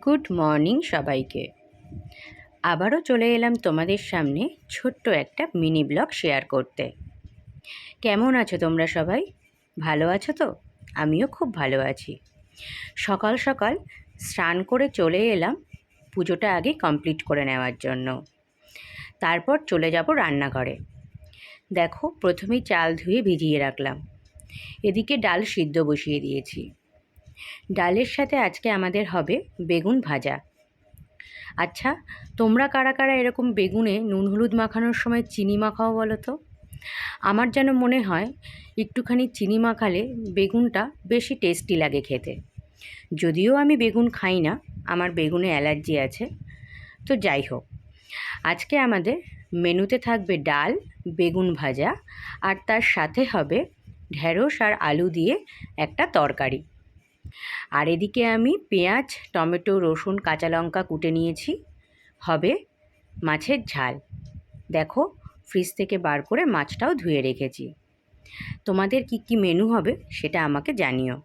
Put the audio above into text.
Good morning সবাইকে। আবারও চলে এলাম তোমাদের সামনে ছোট্ট একটা মিনি ব্লগ শেয়ার করতে। কেমন আছো তোমরা সবাই? ভালো আছো তো? আমিও খুব ভালো আছি। সকাল সকাল স্নান করে চলে এলাম পুজোটা আগে কমপ্লিট করে নেওয়ার জন্য। তারপর চলে যাব রান্নাঘরে। দেখো, প্রথমেই চাল ধুয়ে ভিজিয়ে রাখলাম। এদিকে ডাল সিদ্ধ বসিয়ে দিয়েছি। ডালের সাথে আজকে আমাদের হবে বেগুন ভাজা। আচ্ছা, তোমরা কারা কারা এরকম বেগুনে নুন হলুদ মাখানোর সময় চিনি মাখাও বলো তো? আমার যেন মনে হয় একটুখানি চিনি মাখালে বেগুনটা বেশি টেস্টি লাগে খেতে। যদিও আমি বেগুন খাই না, আমার বেগুনে অ্যালার্জি আছে। তো যাই হোক, আজকে আমাদের মেনুতে থাকবে ডাল, বেগুন ভাজা, আর তার সাথে হবে ঢ্যাঁড়স আর আলু দিয়ে একটা তরকারি। আর এদিকে আমি পেঁয়াজ, টমেটো, রসুন, কাঁচা লঙ্কা কুটে নিয়েছি। হবে মাছের ঝাল। দেখো, ফ্রিজ থেকে বার করে মাছটাও ধুয়ে রেখেছি। তোমাদের কি কি মেনু হবে সেটা আমাকে জানিও।